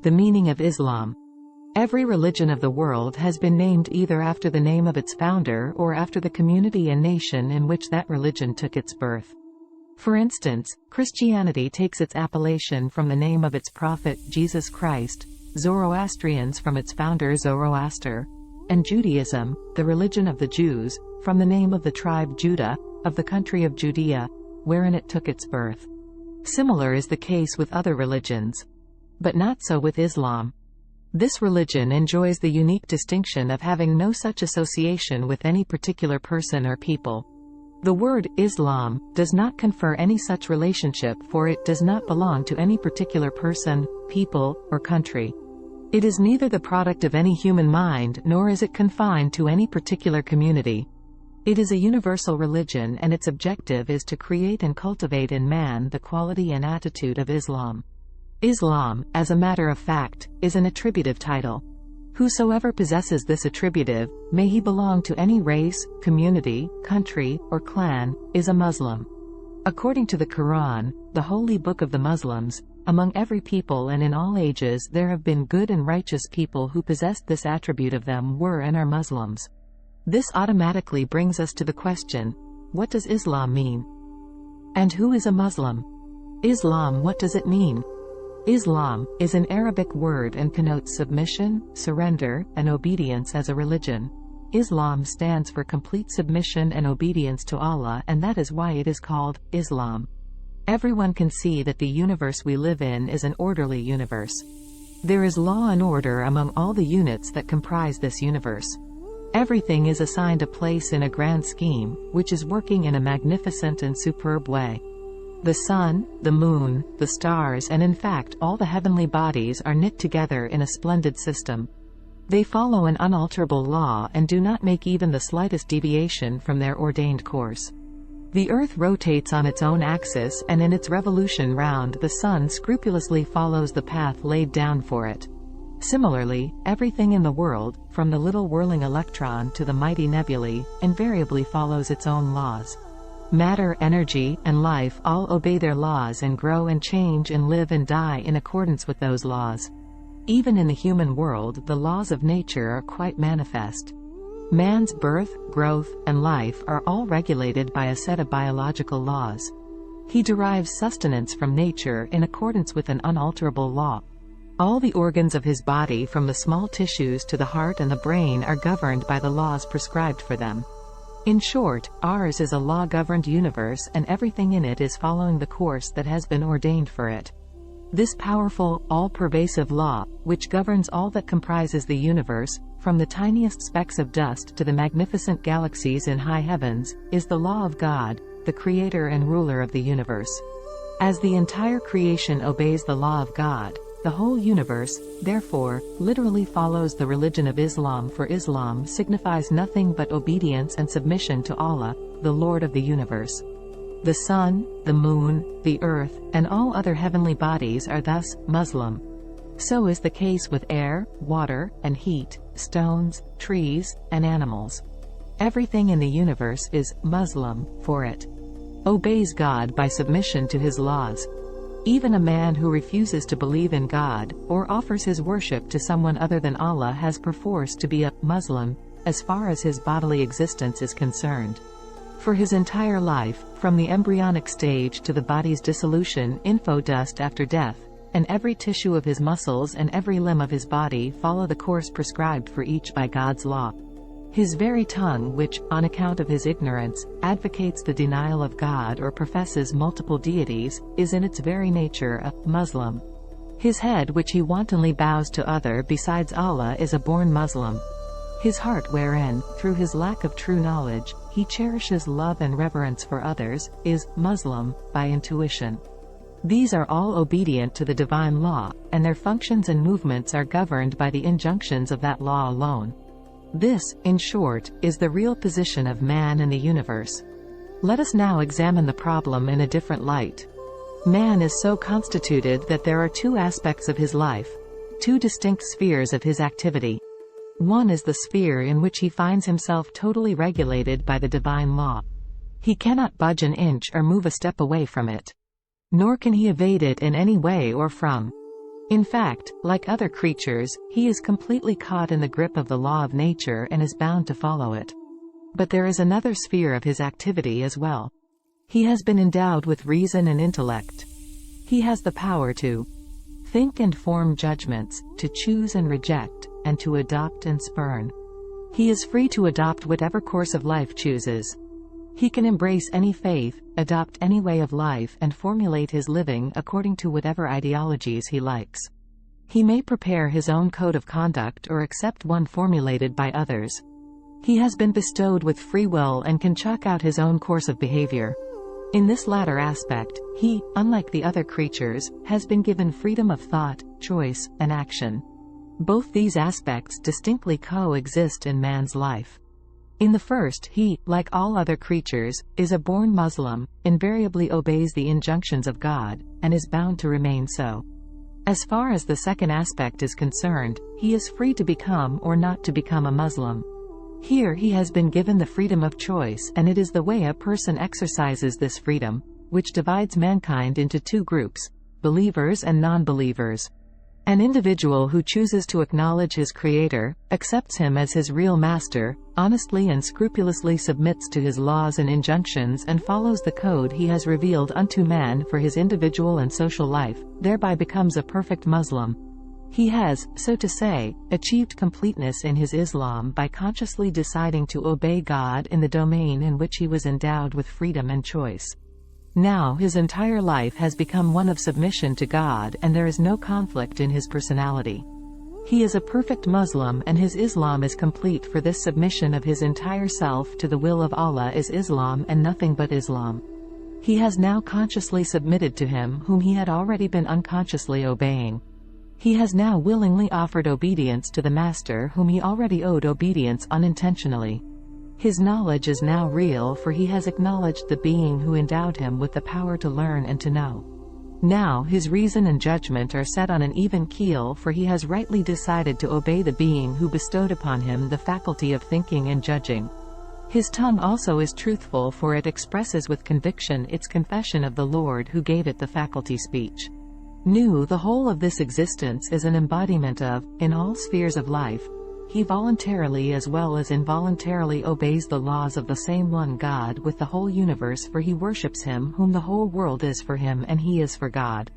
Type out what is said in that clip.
The meaning of Islam. Every religion of the world has been named either after the name of its founder or after the community and nation in which that religion took its birth. For instance, Christianity takes its appellation from the name of its prophet, Jesus Christ, Zoroastrians from its founder Zoroaster, and Judaism, the religion of the Jews, from the name of the tribe Judah, of the country of Judea, wherein it took its birth. Similar is the case with other religions. But not so with Islam. This religion enjoys the unique distinction of having no such association with any particular person or people. The word Islam does not confer any such relationship, for it does not belong to any particular person, people, or country. It is neither the product of any human mind nor is it confined to any particular community. It is a universal religion, and its objective is to create and cultivate in man the quality and attitude of Islam. Islam, as a matter of fact, is an attributive title. Whosoever possesses this attributive, may he belong to any race, community, country, or clan, is a Muslim. According to the Quran, the holy book of the Muslims, among every people and in all ages there have been good and righteous people who possessed this attribute of them were and are Muslims. This automatically brings us to the question, what does Islam mean? And who is a Muslim? Islam, what does it mean? Islam is an Arabic word and connotes submission, surrender, and obedience as a religion. Islam stands for complete submission and obedience to Allah, and that is why it is called Islam. Everyone can see that the universe we live in is an orderly universe. There is law and order among all the units that comprise this universe. Everything is assigned a place in a grand scheme, which is working in a magnificent and superb way. The sun, the moon, the stars, and in fact all the heavenly bodies are knit together in a splendid system. They follow an unalterable law and do not make even the slightest deviation from their ordained course. The earth rotates on its own axis, and in its revolution round the sun scrupulously follows the path laid down for it. Similarly, everything in the world, from the little whirling electron to the mighty nebulae, invariably follows its own laws. Matter, energy, and life all obey their laws and grow and change and live and die in accordance with those laws. Even in the human world, the laws of nature are quite manifest. Man's birth, growth, and life are all regulated by a set of biological laws. He derives sustenance from nature in accordance with an unalterable law. All the organs of his body, from the small tissues to the heart and the brain, are governed by the laws prescribed for them. In short, ours is a law-governed universe, and everything in it is following the course that has been ordained for it. This powerful, all-pervasive law, which governs all that comprises the universe, from the tiniest specks of dust to the magnificent galaxies in high heavens, is the law of God, the creator and ruler of the universe. As the entire creation obeys the law of God, the whole universe, therefore, literally follows the religion of Islam, for Islam signifies nothing but obedience and submission to Allah, the Lord of the universe. The sun, the moon, the earth, and all other heavenly bodies are thus Muslim. So is the case with air, water, and heat, stones, trees, and animals. Everything in the universe is Muslim, for it obeys God by submission to His laws. Even a man who refuses to believe in God, or offers his worship to someone other than Allah, has perforce to be a Muslim, as far as his bodily existence is concerned. For his entire life, from the embryonic stage to the body's dissolution, dust after death, and every tissue of his muscles and every limb of his body follow the course prescribed for each by God's law. His very tongue, which, on account of his ignorance, advocates the denial of God or professes multiple deities, is in its very nature a Muslim. His head, which he wantonly bows to other besides Allah, is a born Muslim. His heart, wherein, through his lack of true knowledge, he cherishes love and reverence for others, is Muslim, by intuition. These are all obedient to the divine law, and their functions and movements are governed by the injunctions of that law alone. This, in short, is the real position of man in the universe. Let us now examine the problem in a different light. Man is so constituted that there are two aspects of his life, two distinct spheres of his activity. One is the sphere in which he finds himself totally regulated by the divine law. He cannot budge an inch or move a step away from it. Nor can he evade it in any way or from In fact, like other creatures, he is completely caught in the grip of the law of nature and is bound to follow it. But there is another sphere of his activity as well. He has been endowed with reason and intellect. He has the power to think and form judgments, to choose and reject, and to adopt and spurn. He is free to adopt whatever course of life chooses. He can embrace any faith, adopt any way of life and formulate his living according to whatever ideologies he likes. He may prepare his own code of conduct or accept one formulated by others. He has been bestowed with free will and can chalk out his own course of behavior. In this latter aspect, he, unlike the other creatures, has been given freedom of thought, choice, and action. Both these aspects distinctly coexist in man's life. In the first, he, like all other creatures, is a born Muslim, invariably obeys the injunctions of God, and is bound to remain so. As far as the second aspect is concerned, he is free to become or not to become a Muslim. Here he has been given the freedom of choice, and it is the way a person exercises this freedom, which divides mankind into two groups, believers and non-believers. An individual who chooses to acknowledge his Creator, accepts him as his real master, honestly and scrupulously submits to his laws and injunctions and follows the code he has revealed unto man for his individual and social life, thereby becomes a perfect Muslim. He has, so to say, achieved completeness in his Islam by consciously deciding to obey God in the domain in which he was endowed with freedom and choice. Now his entire life has become one of submission to God and there is no conflict in his personality. He is a perfect Muslim and his Islam is complete, for this submission of his entire self to the will of Allah is Islam and nothing but Islam. He has now consciously submitted to him whom he had already been unconsciously obeying. He has now willingly offered obedience to the Master whom he already owed obedience unintentionally. His knowledge is now real, for he has acknowledged the being who endowed him with the power to learn and to know. Now his reason and judgment are set on an even keel, for he has rightly decided to obey the being who bestowed upon him the faculty of thinking and judging. His tongue also is truthful, for it expresses with conviction its confession of the Lord who gave it the faculty speech. The whole of this existence is an embodiment of, in all spheres of life, he voluntarily as well as involuntarily obeys the laws of the same one God with the whole universe, for he worships him whom the whole world is for him and he is for God.